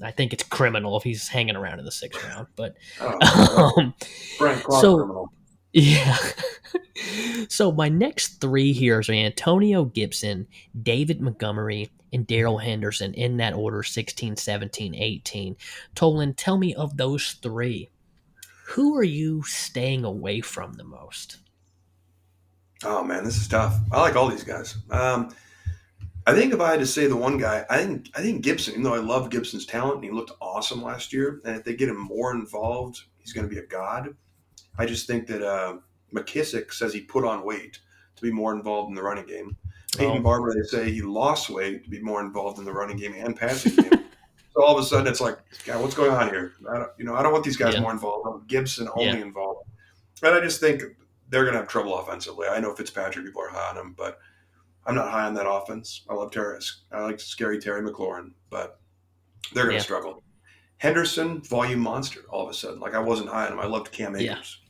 I think it's criminal if he's hanging around in the sixth round, but Oh yeah, that's um, Frank Clark so criminal. yeah. So my next three here are Antonio Gibson, David Montgomery, and Darryl Henderson in that order 16, 17, 18. Tolan, tell me of those three. Who are you staying away from the most? Oh man, this is tough. I like all these guys. I think if I had to say the one guy, I think Gibson. Even though I love Gibson's talent and he looked awesome last year, and if they get him more involved, he's going to be a god. I just think that McKissick says he put on weight to be more involved in the running game. Peyton Oh, Barber, they say he lost weight to be more involved in the running game and passing game. So all of a sudden, it's like, God, what's going on here? I don't want these guys yeah, more involved. I want Gibson yeah, only involved. And I just think they're going to have trouble offensively. I know Fitzpatrick, people are high on him, but I'm not high on that offense. I love Terry. I like scary Terry McLaurin, but they're going to yeah, struggle. Henderson, volume monster. All of a sudden, like I wasn't high on him. I loved Cam yeah. Akers.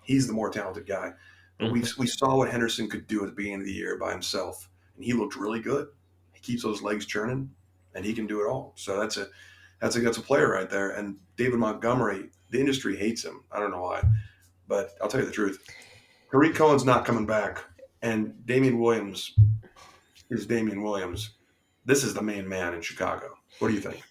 He's the more talented guy. But Mhm. we saw what Henderson could do at the beginning of the year by himself, and he looked really good. He keeps those legs churning, and he can do it all. So that's a player right there. And David Montgomery, the industry hates him. I don't know why, but I'll tell you the truth. Tariq Cohen's not coming back, and Damian Williams is Damian Williams. This is the main man in Chicago. What do you think?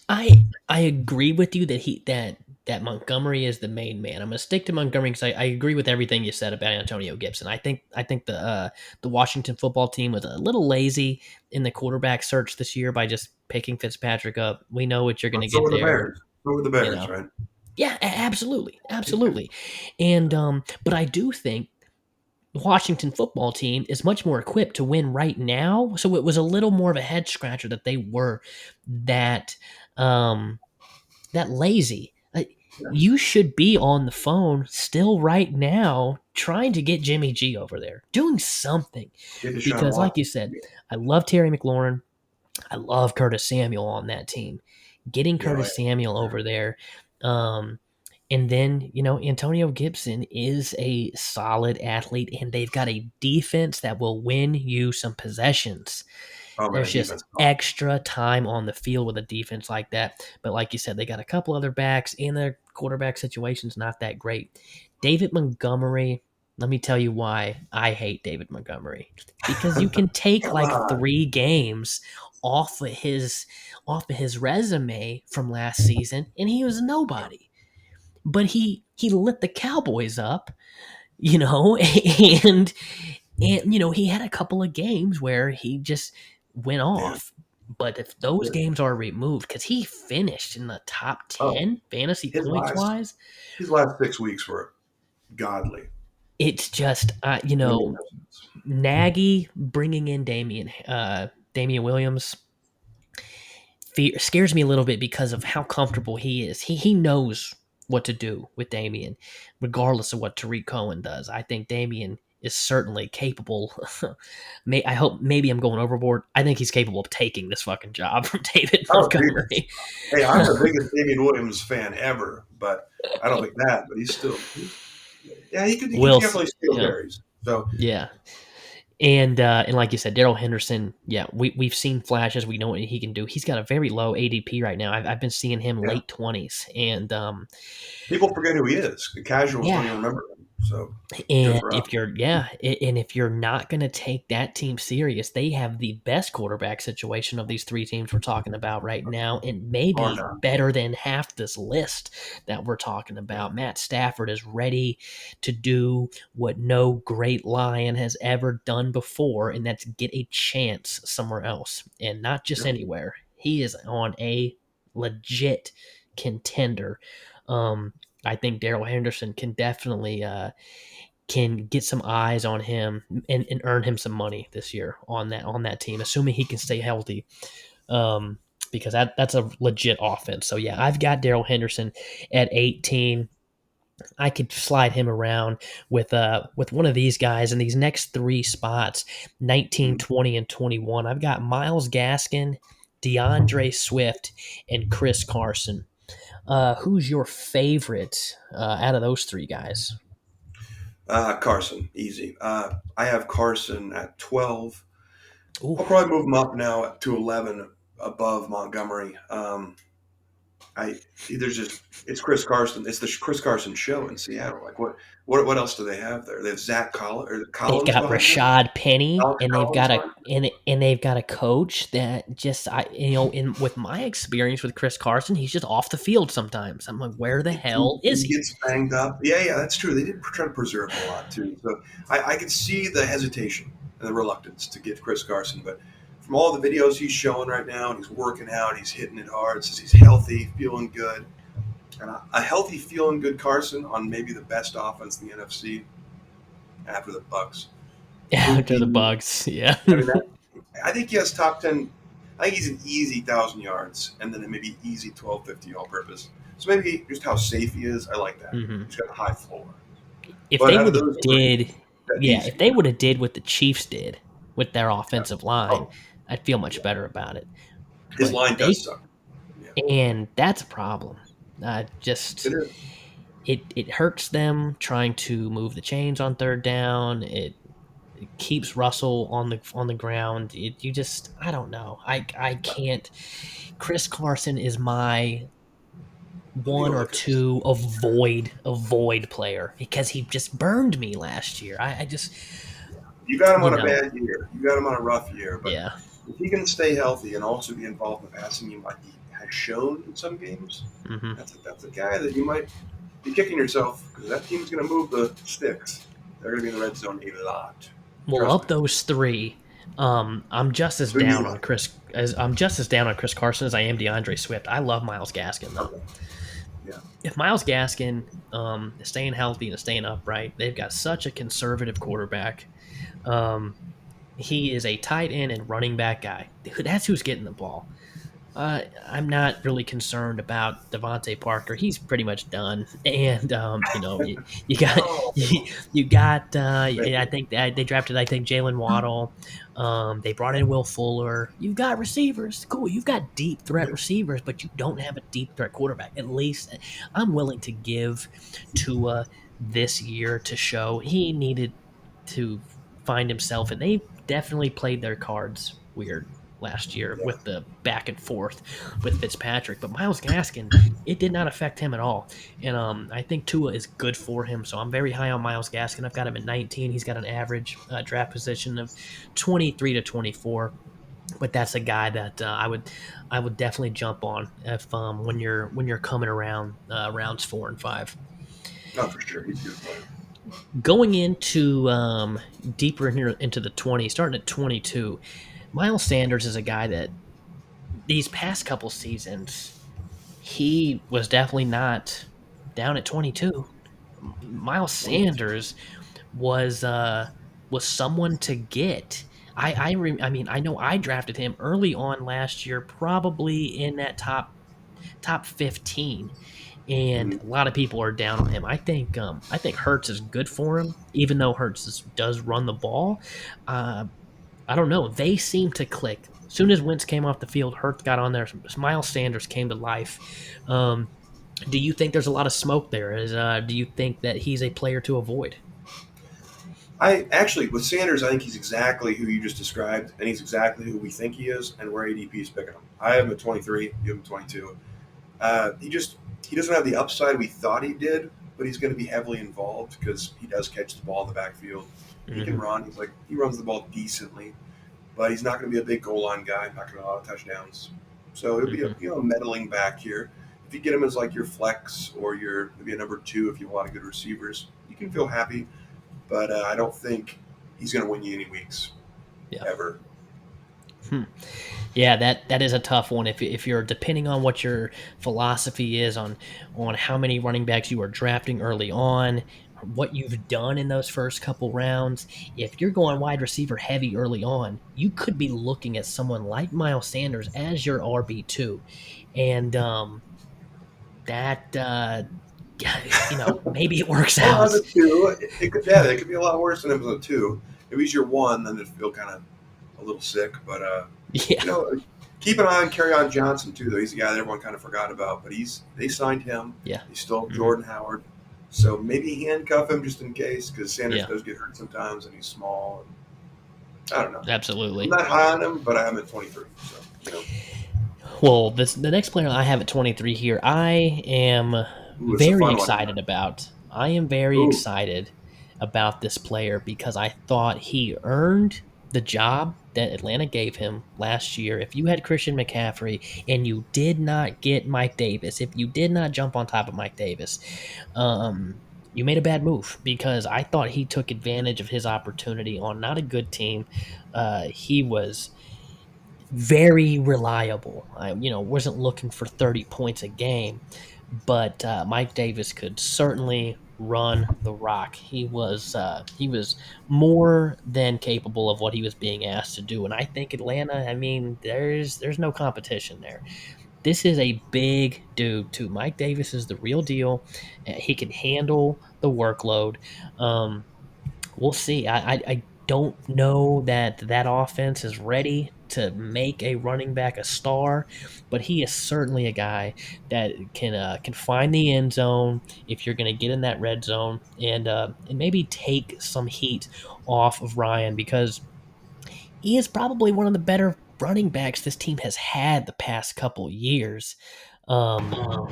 I agree with you that that Montgomery is the main man. I'm gonna stick to Montgomery because I agree with everything you said about Antonio Gibson. I think the Washington football team was a little lazy in the quarterback search this year by just picking Fitzpatrick up. We know what you're gonna So get were the there, Bears. So were the you Bears, know. right? Yeah, absolutely, absolutely. And but I do think the Washington football team is much more equipped to win right now. So it was a little more of a head scratcher that they were that um that lazy. Yeah. You should be on the phone still right now trying to get Jimmy G over there, doing something. Get Deshaun Because, like Watson. you said, I love Terry McLaurin. I love Curtis Samuel on that team. Getting Yeah, Curtis Samuel over there. Um, and then, Antonio Gibson is a solid athlete, and they've got a defense that will win you some possessions. oh There's man, just defense. extra time on the field with a defense like that. But like you said, they got a couple other backs, and their quarterback situation's not that great. David Montgomery, let me tell you why I hate David Montgomery. Because you can take Come like on. 3 games off of his resume from last season, and he was nobody. But he lit the Cowboys up, and he had a couple of games where he just went Yeah. off. But if those games are removed, because he finished in the top Oh, 10 fantasy his points last wise, his last 6 weeks were godly. it's just, They made no sense. Nagy bringing in Damian Williams scares me a little bit because of how comfortable he is. He knows what to do with Damian, regardless of what Tariq Cohen does. I think Damian is certainly capable. I hope maybe I'm going overboard. I think he's capable of taking this fucking job from David Oh Jesus. Montgomery. Hey, I'm the biggest Damian Williams fan ever, but I don't think that. But yeah, he could Will, definitely steal yeah, carries. So yeah. And like you said, Darryl Henderson, yeah, we've seen flashes. We know what he can do. He's got a very low ADP right now. I've been seeing him yeah, late 20s, and people forget who he is. The casuals don't yeah, even remember him. So good and for us. if you're not going to take that team serious, they have the best quarterback situation of these 3 teams we're talking about right now, and Or maybe not. better than half this list that we're talking about. Matt Stafford is ready to do what no great Lion has ever done before, and that's get a chance somewhere else, and not just Yeah. anywhere. He is on a legit contender. Um, I think Darrell Henderson can definitely can get some eyes on him and earn him some money this year on that team, assuming he can stay healthy. Because that's a legit offense. So yeah, I've got Darrell Henderson at 18. I could slide him around with one of these guys in these next 3 spots, 19, Mm. 20, and 21. I've got Miles Gaskin, DeAndre Swift, and Chris Carson. Who's your favorite out of those 3 guys? Carson, easy. I have Carson at 12. Ooh, I'll probably move him up now to 11 above Montgomery. I there's just it's Chris Carson. It's the Chris Carson show in Seattle. Like what else do they have there? They have Zach they've Collins got behind them. Rashad Penny, Alex and Collins behind them. they've got a coach that just in with my experience with Chris Carson, he's just off the field sometimes. I'm like, where the hell is He he? gets banged up. Yeah, that's true. They did try to preserve him a lot too. So I could see the hesitation and the reluctance to give Chris Carson, but from all the videos he's showing right now, and he's working out, he's hitting it hard. Says he's healthy, feeling good, and a healthy, feeling good Carson on maybe the best offense in the NFC after the Bucks would After the be. Bucks, yeah. I mean, I think he has top 10. I think he's an easy 1,000 yards and then maybe easy 1250 all purpose. So maybe just how safe he is. I like that. hmm He's got a high floor. If But they out of would have those three, did, that's yeah, easy. if they would have did what the Chiefs did with their Yeah. offensive line, Oh, I'd feel much yeah. better about it. His But line does they suck. Yeah, and that's a problem. it Just is. it hurts them trying to move the chains on third down. It keeps Russell on the ground. You just I don't know. I can't. Chris Carson is my one Needle or makers. two avoid player because he just burned me last year. I just You got him you on a know bad year. You got him on a rough year. But yeah. if he can stay healthy and also be involved in the passing game like he has shown in some games, Hmm. that's a guy that you might be kicking yourself because that team's going to move the sticks. They're going to be in the red zone a lot. Well, Trust of me. those three, I'm just as Who do you down on like? Chris Carson as I am DeAndre Swift. I love Miles Gaskin though. Okay. Yeah. If Miles Gaskin is staying healthy and is staying upright, they've got such a conservative quarterback. Um, he is a tight end and running back guy. That's who's getting the ball. I'm not really concerned about Devontae Parker. He's pretty much done, and you got Oh, you got. thank I you. think they drafted. I think Jalen Waddle. They brought in Will Fuller. You've got receivers. Cool. You've got deep threat Yeah. receivers, but you don't have a deep threat quarterback. At least I'm willing to give Tua this year to show he needed to find himself, and they definitely played their cards weird last year Yeah. with the back and forth with Fitzpatrick. But Miles Gaskin, it did not affect him at all. And I think Tua is good for him. So I'm very high on Miles Gaskin. I've got him at 19. He's got an average draft position of 23 to 24. But that's a guy that I would definitely jump on if when you're coming around rounds 4 and 5. No, for sure. He's a good player. Going into deeper into the 20, starting at 22, Miles Sanders is a guy that these past couple seasons, he was definitely not down at 22. Miles 20. Sanders was someone to get. I mean, I know I drafted him early on last year, probably in that top 15, and Mm-hmm. a lot of people are down on him. I think Hurts is good for him, even though does run the ball. Uh, I don't know. They seem to click. As soon as Wentz came off the field, Hurts got on there. Miles Sanders came to life. Do you think there's a lot of smoke there? Do you think that he's a player to avoid? I actually, with Sanders, I think he's exactly who you just described, and he's exactly who we think he is, and where ADP is picking him. I have him at 23. You have him 22. He doesn't have the upside we thought he did, but he's going to be heavily involved because he does catch the ball in the backfield. He can Hmm. run. He runs the ball decently, but he's not going to be a big goal line guy. Not going to have a lot of touchdowns. So he'll be a Hmm. meddling back here. If you get him as like your flex or your maybe a number two, if you have a lot of good receivers, you can feel happy. But I don't think he's going to win you any weeks Yeah. ever. Hmm. Yeah, that is a tough one. If you're depending on what your philosophy is on how many running backs you are drafting early on, what you've done in those first couple rounds, if you're going wide receiver heavy early on, you could be looking at someone like Miles Sanders as your RB2, and that maybe it works Well, out. as a two, it could be a lot worse than him as a two. If he's your one, then it'd feel kind of a little sick. But Yeah, you know, keep an eye on Carry Johnson too. Though he's a guy that everyone kind of forgot about, but they signed him. yeah, He's still mhm, Jordan Howard, so maybe handcuff him just in case because Sanders yeah, does get hurt sometimes and he's small. And I don't know. I'm absolutely. not high on him, but I am at 23. So Well, the next player I have at 23 here, I am ooh, it's a very fun one excited here. about. I am very Ooh, excited about this player because I thought he earned the job that Atlanta gave him last year. If you had Christian McCaffrey and you did not get Mike Davis, if you did not jump on top of Mike Davis, you made a bad move because I thought he took advantage of his opportunity on not a good team. He was very reliable. I wasn't looking for 30 points a game, but Mike Davis could certainly run the rock. He was more than capable of what he was being asked to do, and I think Atlanta. I mean, there's no competition there. This is a big dude too. Mike Davis is the real deal. He can handle the workload. We'll see. I don't know that offense is ready to make a running back a star, but he is certainly a guy that can find the end zone if you're going to get in that red zone and maybe take some heat off of Ryan because he is probably one of the better running backs this team has had the past couple years,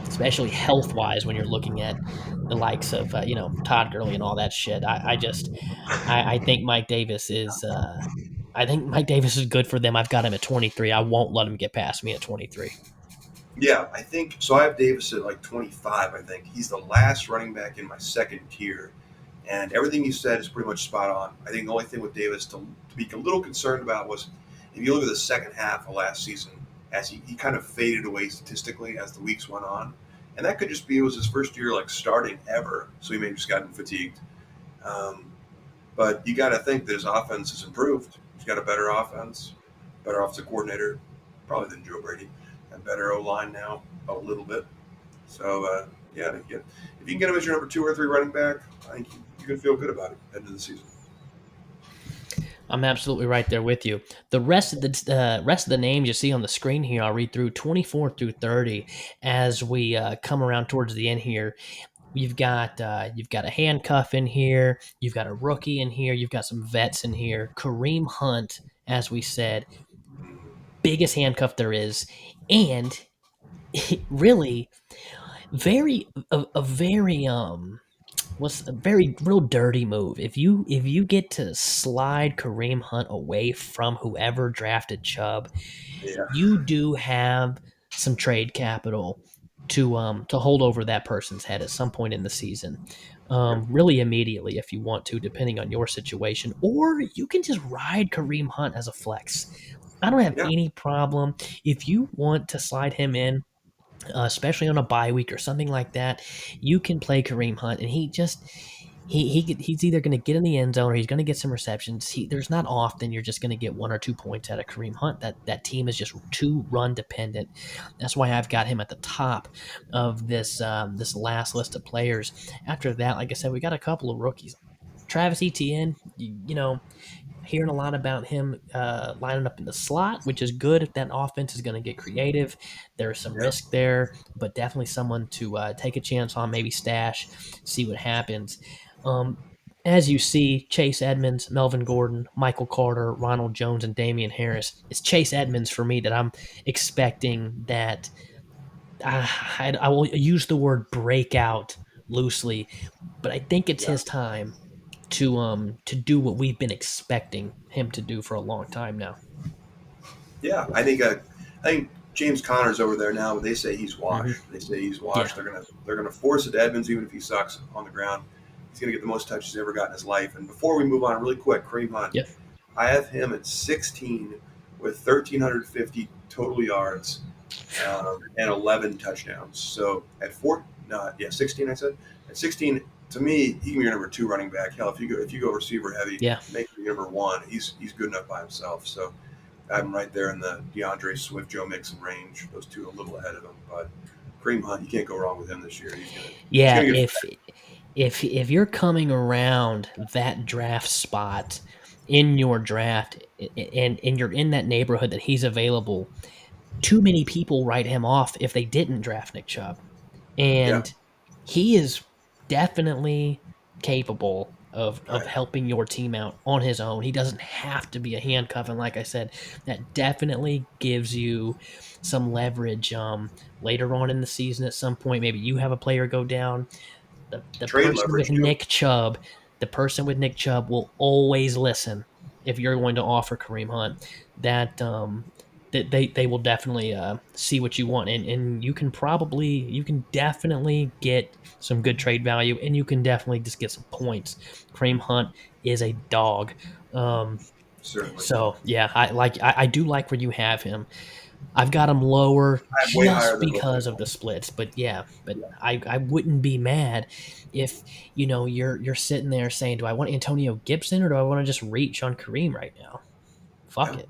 especially health wise when you're looking at the likes of Todd Gurley and all that shit. I think Mike Davis is. I think Mike Davis is good for them. I've got him at 23. I won't let him get past me at 23. Yeah, I think so. I have Davis at like 25. I think he's the last running back in my second tier, and everything you said is pretty much spot on. I think the only thing with Davis to be a little concerned about was if you look at the second half of last season, as he kind of faded away statistically as the weeks went on, and that could just be it was his first year like starting ever, so he may have just gotten fatigued. Um, but you got to think that his offense has improved. He's got a better offensive coordinator, probably than Joe Brady, and better O line now a little bit. So yeah, if you can get him as your number 2 or 3 running back, I think you can feel good about it at the end of the season. I'm absolutely right there with you. The rest of the names you see on the screen here, I'll read through 24 through 30 as we come around towards the end here. You've got a handcuff in here. You've got a rookie in here. You've got some vets in here. Kareem Hunt, as we said, biggest handcuff there is, and really very a very what's a very real dirty move. If you get to slide Kareem Hunt away from whoever drafted Chubb, Yeah, you do have some trade capital to hold over that person's head at some point in the season. yeah, Really immediately if you want to, depending on your situation, or you can just ride Kareem Hunt as a flex. I don't have yeah, any problem if you want to slide him in, especially on a bye week or something like that. You can play Kareem Hunt, and he's either going to get in the end zone or he's going to get some receptions. There's not often you're just going to get 1 or 2 points out of Kareem Hunt. That team is just too run dependent. That's why I've got him at the top of this last list of players. After that, like I said, we got a couple of rookies. Travis Etienne, hearing a lot about him lining up in the slot, which is good if that offense is going to get creative. There's some yeah, risk there, but definitely someone to take a chance on, maybe stash, see what happens. Um, as you see, Chase Edmonds, Melvin Gordon, Michael Carter, Ronald Jones, and Damian Harris. It's Chase Edmonds for me that I'm expecting that I will use the word breakout loosely, but I think it's yeah. his time to do what we've been expecting him to do for a long time now. Yeah, I think James Connor's over there now. They say he's Hmm. washed. They say he's Yeah. washed. They're gonna force it to Edmonds even if he sucks on the ground. He's gonna get the most touches he's ever got in his life. And before we move on, really quick, Kareem Hunt. Yep. I have him at 16 with 1,350 total yards and 11 touchdowns. So at 16 I said at 16 to me he can be your number 2 running back. Hell, if you go receiver heavy, Yeah. make him your number 1. He's good enough by himself. So I'm right there in the DeAndre Swift, Joe Mixon range. Those two a little ahead of him, but Kareem Hunt, you can't go wrong with him this year. He's Yeah. gonna get If you're coming around that draft spot in your draft and you're in that neighborhood that he's available, too many people write him off if they didn't draft Nick Chubb. yeah, And he is definitely capable of right. helping your team out on his own. He doesn't have to be a handcuff, and like I said, that definitely gives you some leverage later on in the season. At some point, maybe you have a player go down. The Trade person with leverage too. Nick Chubb, the person with Nick Chubb will always listen if you're going to offer Kareem Hunt. That they will definitely see what you want, and you can definitely get some good trade value, and you can definitely just get some points. Kareem Hunt is a dog. Um, Certainly, so yeah, I do like where you have him. I've got him lower I'm way higher just than most because of the people. splits, but yeah, but Yeah, I wouldn't be mad if you're sitting there saying, do I want Antonio Gibson or do I want to just reach on Kareem right now? Fuck yeah. it,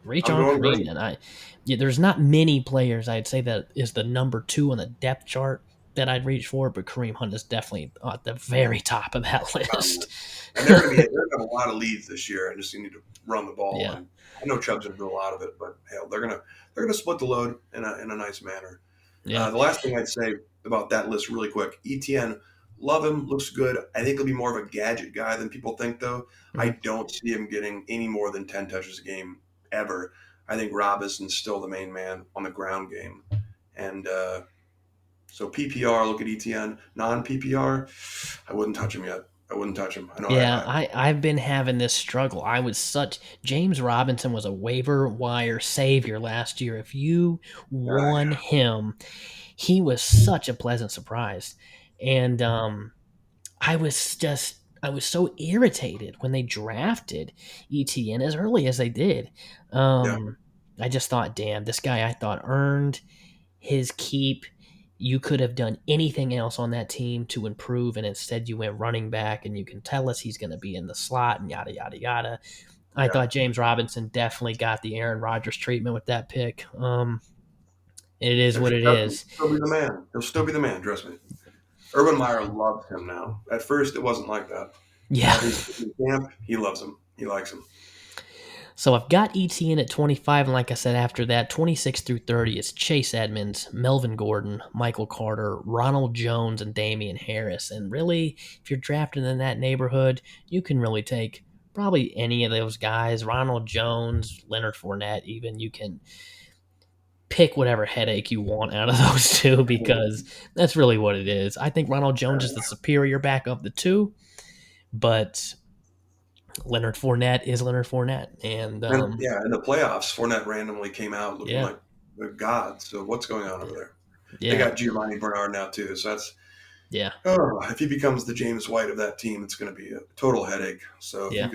reach I'm on going Kareem. green. Then there's not many players I'd say that is the number 2 on the depth chart. that I'd reach for, but Kareem Hunt is definitely at the very top of that list. And they're gonna have a lot of leads this year. I just need to run the ball, Yeah. and I know Chubb's gonna do a lot of it, but hell, they're gonna split the load in a nice manner. Yeah. The last thing I'd say about that list, really quick, ETN, love him, looks good. I think he'll be more of a gadget guy than people think, though. I Mhm. don't see him getting any more than 10 touches a game ever. I think Robinson's still the main man on the ground game, and so PPR, look at ETN. Non PPR, I wouldn't touch him yet. I wouldn't touch him. I know. Yeah, I've been having this struggle. I was such James Robinson was a waiver wire savior last year. If you won Yeah. him, he was such a pleasant surprise. And I was so irritated when they drafted ETN as early as they did. Yeah. Um, I just thought, damn, this guy I thought earned his keep. You could have done anything else on that team to improve, and instead you went running back, and you can tell us he's going to be in the slot and yada yada yada. I Yeah. thought James Robinson definitely got the Aaron Rodgers treatment with that pick. It is And what it trust me, is. he'll still be the man. He'll still be the man. Trust me. Urban Meyer loves him now. At first, it wasn't like that. Yeah. Now he's in camp. He loves him. He likes him. So I've got ETN at 25, and like I said, after that, 26 through 30, it's Chase Edmonds, Melvin Gordon, Michael Carter, Ronald Jones, and Damian Harris. And really, if you're drafted in that neighborhood, you can really take probably any of those guys. Ronald Jones, Leonard Fournette, even you can pick whatever headache you want out of those two because that's really what it is. I think Ronald Jones is the superior back of the two, but Leonard Fournette is Leonard Fournette, and And yeah, in the playoffs, Fournette randomly came out looking yeah, like a god. So what's going on over there? They yeah, got Giovanni Bernard now too. So that's yeah, if he becomes the James White of that team, it's going to be a total headache. So yeah. if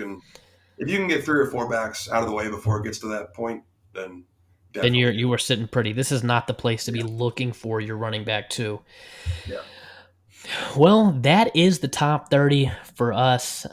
you can get 3 or 4 backs out of the way before it gets to that point, then Then definitely you do. were sitting pretty. This is not the place to be Yeah, looking for your running back too. yeah. Well, that is the top 30 for us.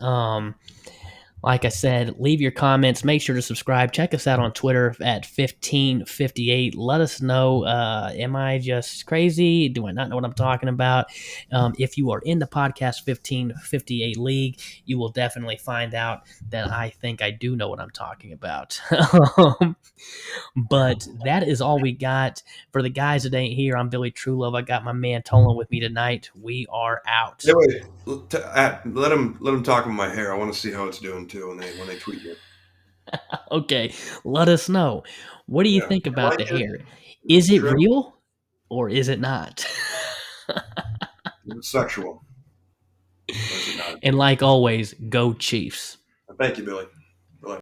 Like I said, leave your comments. Make sure to subscribe. Check us out on Twitter at 1558. Let us know. Am I just crazy? Do I not know what I'm talking about? If you are in the podcast 1558 league, you will definitely find out that I think I do know what I'm talking about. But that is all we got for the guys that ain't here. I'm Billy Truelove. I got my man Tolan with me tonight. We are out. Hey, wait. Let him talk with my hair. I want to see how it's doing too when they tweet me. Okay, let us know. What do you Yeah, think I about like the it. hair? Is Is it it trim? real or is it not? Is it sexual? Or is it not? And like always, go Chiefs. Thank you, Billy.